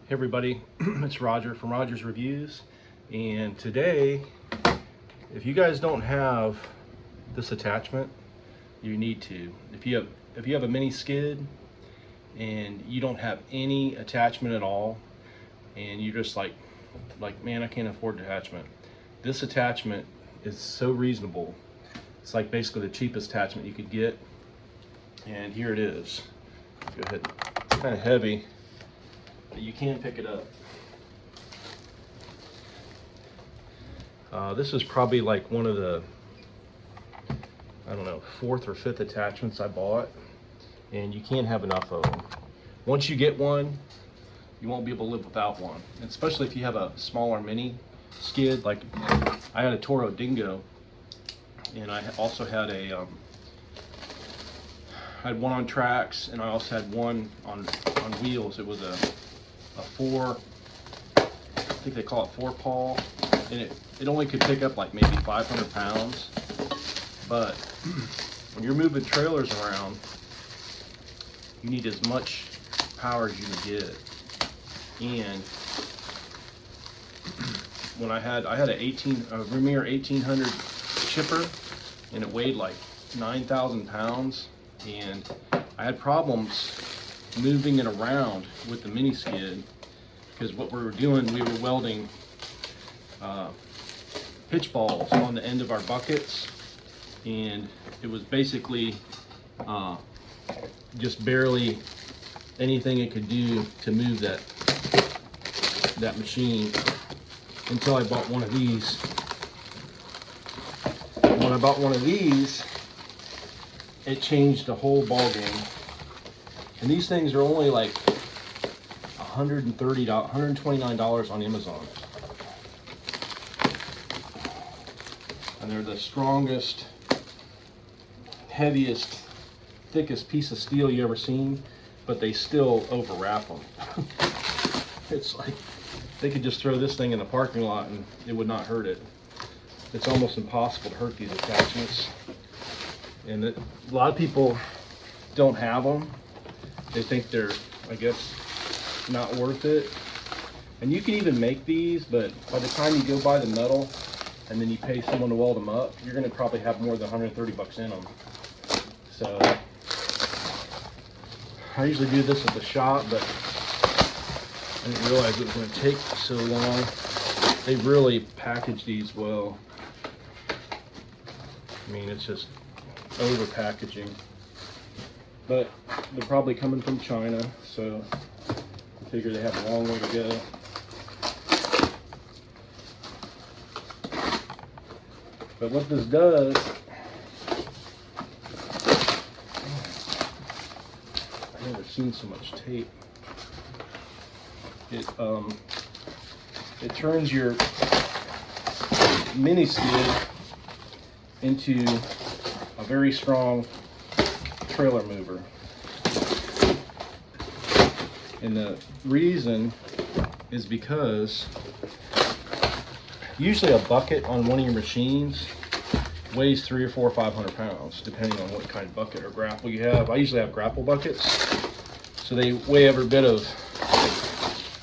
Hey everybody, it's Roger from Roger's Reviews, and today, if you guys don't have this attachment, you need to. If you have a mini skid and you don't have any attachment at all, and you're just like man, I can't afford attachment. This attachment is so reasonable. It's like basically the cheapest attachment you could get, and here it is. Go ahead. It's kind of heavy, but you can pick it up. This is probably like one of the, I don't know, 4th or 5th attachments I bought, and you can't have enough of them. Once you get one, you won't be able to live without one, and especially if you have a smaller mini skid. Like I had a Toro Dingo, and I also had I had one on tracks, and I also had one on wheels. It was a 4, I think they call it 4-paw, and it only could pick up like maybe 500 pounds. But when you're moving trailers around, you need as much power as you can get. And when I had a Vermeer 1800 chipper, and it weighed like 9,000 pounds, and I had problems moving it around with the mini skid, because what we were doing, we were welding pitch balls on the end of our buckets, and it was basically just barely anything it could do to move that machine, until I bought one of these. And when I bought one of these, it changed the whole ball game. And these things are only like $130, $129 on Amazon. And they're the strongest, heaviest, thickest piece of steel you ever seen, but they still overwrap them. It's like they could just throw this thing in the parking lot and it would not hurt it. It's almost impossible to hurt these attachments. And a lot of people don't have them. They think they're, I guess, not worth it. And you can even make these, but by the time you go buy the metal and then you pay someone to weld them up, you're gonna probably have more than 130 bucks in them. So I usually do this at the shop, but I didn't realize it was gonna take so long. They really package these well. I mean, it's just over packaging. But they're probably coming from China, so I figure they have a long way to go. But what this does, I've never seen so much tape. It turns your mini skid into a very strong trailer mover. And the reason is because usually a bucket on one of your machines weighs 300 or 400 or 500 pounds, depending on what kind of bucket or grapple you have. I usually have grapple buckets, so they weigh every bit of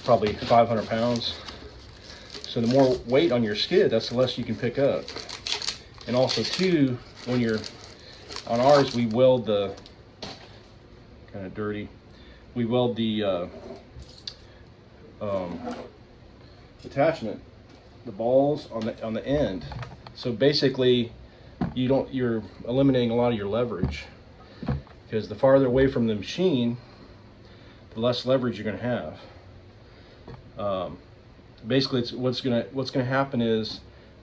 probably 500 pounds. So the more weight on your skid, that's the less you can pick up. And also too, when you're on ours, we weld the, kind of dirty, we weld the attachment, the balls on the end. So basically, you're eliminating a lot of your leverage, because the farther away from the machine, the less leverage you're going to have. Basically, what's gonna happen is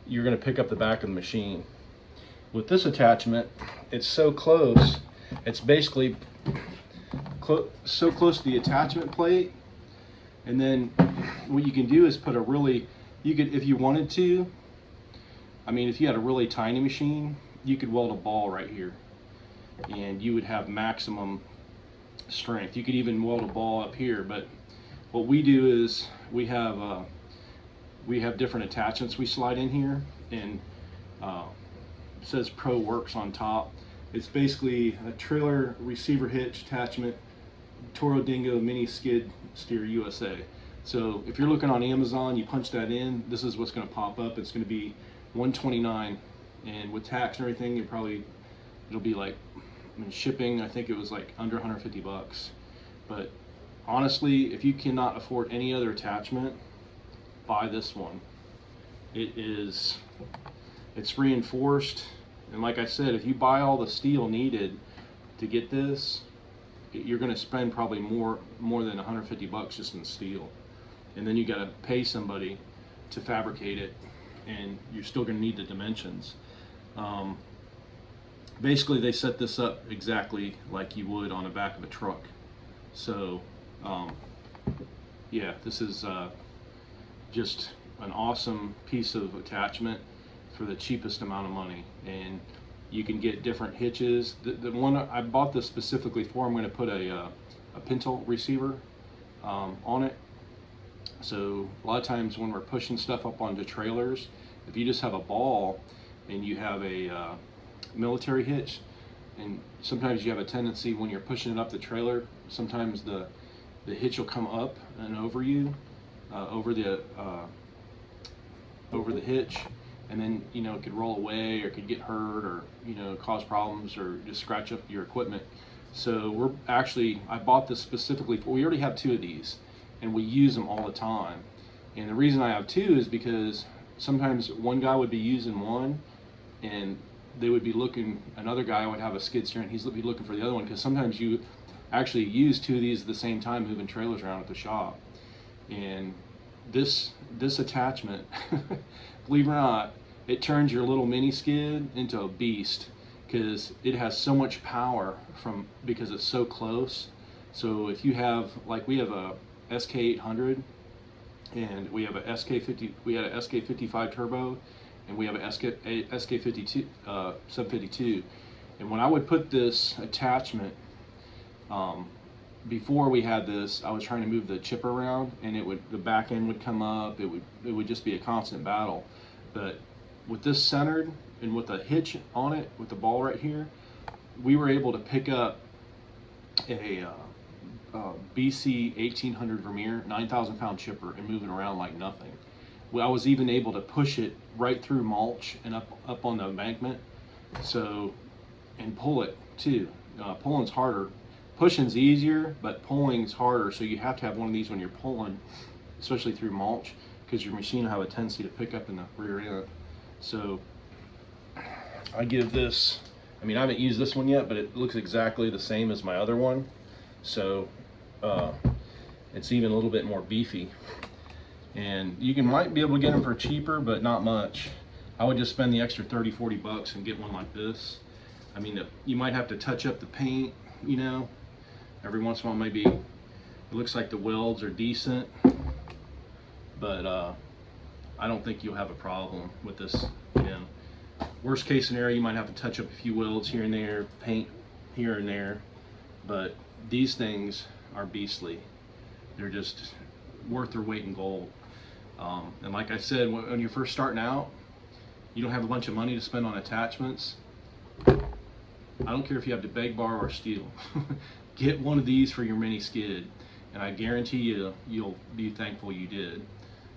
you're going to pick up the back of the machine. With this attachment, it's so close. It's basically so close to the attachment plate, and then what you can do is put you could, if you wanted to, I mean, if you had a really tiny machine, you could weld a ball right here, and you would have maximum strength. You could even weld a ball up here. But what we do is we have different attachments we slide in here, and it says Pro Works on top. It's basically a trailer receiver hitch attachment, Toro Dingo mini skid steer USA. So if you're looking on Amazon, you punch that in, this is what's going to pop up. It's going to be $129, and with tax and everything, it'll be like, I mean, shipping, I think it was like under 150 bucks. But honestly, if you cannot afford any other attachment, buy this one. It's reinforced, and like I said, if you buy all the steel needed to get this, you're going to spend probably more than 150 bucks just in steel, and then you got to pay somebody to fabricate it, and you're still going to need the dimensions. Basically, they set this up exactly like you would on the back of a truck. So yeah, this is just an awesome piece of attachment for the cheapest amount of money, and you can get different hitches. The one I bought this specifically for, I'm going to put a pintle receiver on it. So a lot of times when we're pushing stuff up onto trailers, if you just have a ball and you have a military hitch, and sometimes you have a tendency when you're pushing it up the trailer, sometimes the hitch will come up and over you, over the hitch, and then it could roll away, or it could get hurt, or cause problems, or just scratch up your equipment. So I bought this specifically for, we already have 2 of these, and we use them all the time. And the reason I have 2 is because sometimes one guy would be using one, and they would be looking, another guy would have a skid steer, and he'd be looking for the other one, because sometimes you actually use 2 of these at the same time moving trailers around at the shop. And this attachment, believe it or not, it turns your little mini skid into a beast, because it has so much power because it's so close. So if you have, like, we have a SK800, and we have a SK50, we had a SK55 turbo, and we have a SK52 752. And when I would put this attachment, before we had this, I was trying to move the chipper around, and the back end would come up. It would just be a constant battle. But with this centered and with the hitch on it, with the ball right here, we were able to pick up a BC 1800 Vermeer 9,000 pound chipper and move it around like nothing. I was even able to push it right through mulch and up on the embankment, and pull it too. Pulling's harder. Pushing's easier, but pulling's harder, so you have to have one of these when you're pulling, especially through mulch, because your machine will have a tendency to pick up in the rear end. So I give this, I mean, I haven't used this one yet, but it looks exactly the same as my other one. So it's even a little bit more beefy. And you might be able to get them for cheaper, but not much. I would just spend the extra 30-40 bucks and get one like this. I mean, you might have to touch up the paint, every once in a while. Maybe it looks like the welds are decent, but I don't think you'll have a problem with this. Worst case scenario, you might have to touch up a few welds here and there, paint here and there, but these things are beastly. They're just worth their weight in gold. And like I said, when you're first starting out, you don't have a bunch of money to spend on attachments. I don't care if you have to beg, borrow, or steal. Get one of these for your mini skid, and I guarantee you'll be thankful you did.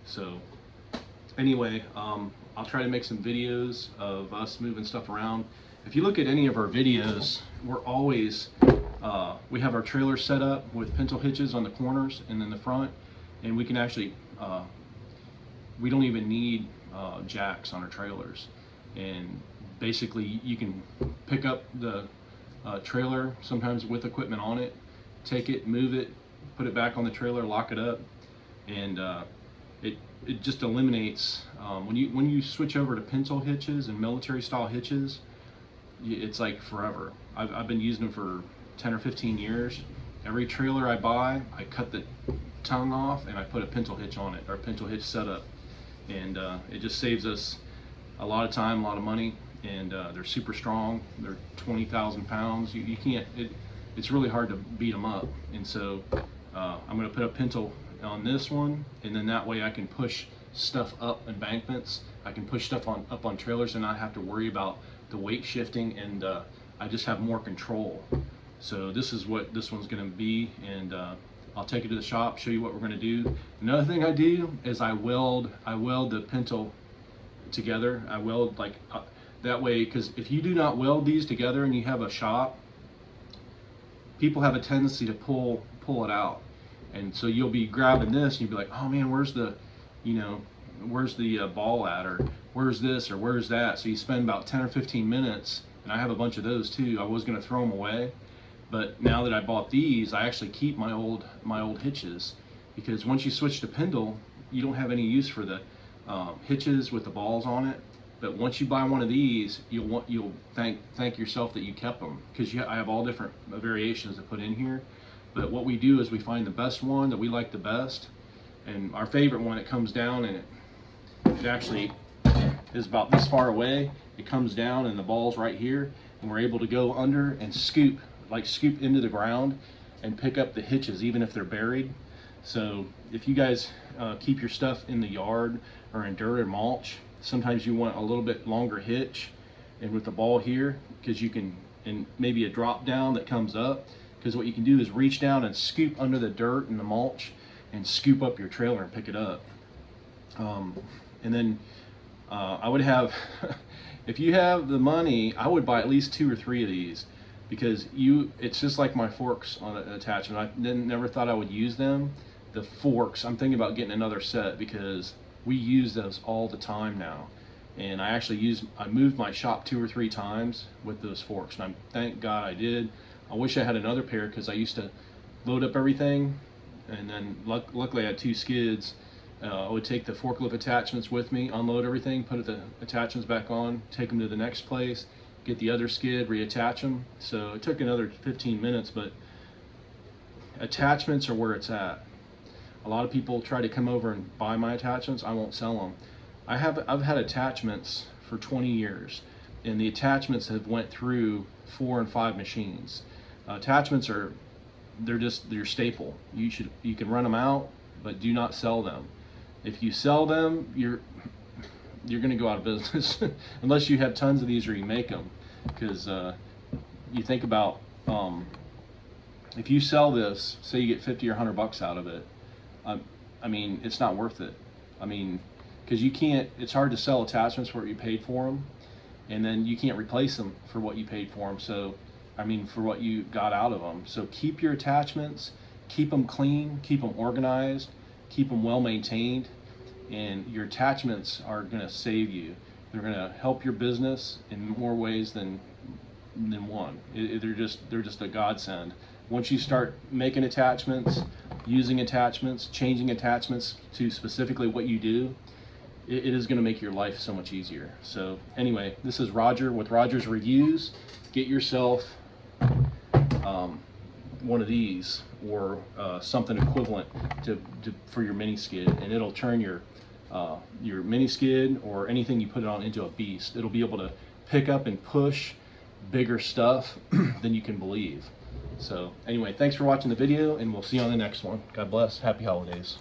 So anyway, I'll try to make some videos of us moving stuff around. If you look at any of our videos, we're always we have our trailer set up with pintle hitches on the corners and in the front, and we can actually we don't even need jacks on our trailers. And basically you can pick up the trailer sometimes with equipment on it, take it, move it, put it back on the trailer, lock it up, and it just eliminates when you switch over to pintle hitches and military style hitches, it's like forever. I've been using them for 10 or 15 years. Every trailer I buy, I cut the tongue off and I put a pintle hitch on it, or a pintle hitch setup, and it just saves us a lot of time, a lot of money, and they're super strong. They're 20,000 pounds. You can't, it's really hard to beat them up. And so I'm going to put a pintle on this one, and then that way I can push stuff up embankments. I can push stuff up on trailers and not have to worry about the weight shifting, and I just have more control. So this is what this one's going to be, and I'll take it to the shop, show you what we're going to do. Another thing I do is I weld the pintle together. I weld like that way, because if you do not weld these together and you have a shop, people have a tendency to pull it out, and so you'll be grabbing this and you'll be like, oh man, where's the ball at, or where's this, or where's that? So you spend about 10 or 15 minutes, and I have a bunch of those too. I was going to throw them away, but now that I bought these, I actually keep my old hitches, because once you switch to spindle, you don't have any use for the hitches with the balls on it. But once you buy one of these, you'll thank yourself that you kept them, because I have all different variations to put in here. But what we do is we find the best one that we like the best, and our favorite one, it comes down and it actually is about this far away. It comes down and the ball's right here, and we're able to go under and scoop into the ground and pick up the hitches even if they're buried. So if you guys keep your stuff in the yard or in dirt or mulch, sometimes you want a little bit longer hitch, and with the ball here, because you can, and maybe a drop down that comes up, because what you can do is reach down and scoop under the dirt and the mulch and scoop up your trailer and pick it up. And then I would have if you have the money, I would buy at least 2 or 3 of these, because it's just like my forks on an attachment. I never thought I would use them. The forks, I'm thinking about getting another set, because we use those all the time now, and I moved my shop 2 or 3 times with those forks, and thank God I did. I wish I had another pair, because I used to load up everything, and then luckily I had 2 skids. I would take the forklift attachments with me, unload everything, put the attachments back on, take them to the next place, get the other skid, reattach them. So it took another 15 minutes, but attachments are where it's at. A lot of people try to come over and buy my attachments. I won't sell them. I've had attachments for 20 years, and the attachments have went through 4 and 5 machines. Attachments they're your staple. You can run them out, but do not sell them. If you sell them, you're going to go out of business unless you have tons of these or you make them. Because you think about, if you sell this, say you get 50 or $100 out of it, I mean, it's not worth it. I mean, because it's hard to sell attachments for what you paid for them, and then you can't replace them for what you paid for them. So, I mean, for what you got out of them. So keep your attachments, keep them clean, keep them organized, keep them well maintained, and your attachments are going to save you. They're going to help your business in more ways than one. They're just a godsend. Once you start making attachments, using attachments, changing attachments to specifically what you do, it is going to make your life so much easier. So anyway, this is Roger with Roger's Reviews. Get yourself one of these, or something equivalent for your mini skid, and it'll turn your mini skid or anything you put it on into a beast. It'll be able to pick up and push bigger stuff than you can believe. So anyway, thanks for watching the video, and we'll see you on the next one. God bless. Happy holidays.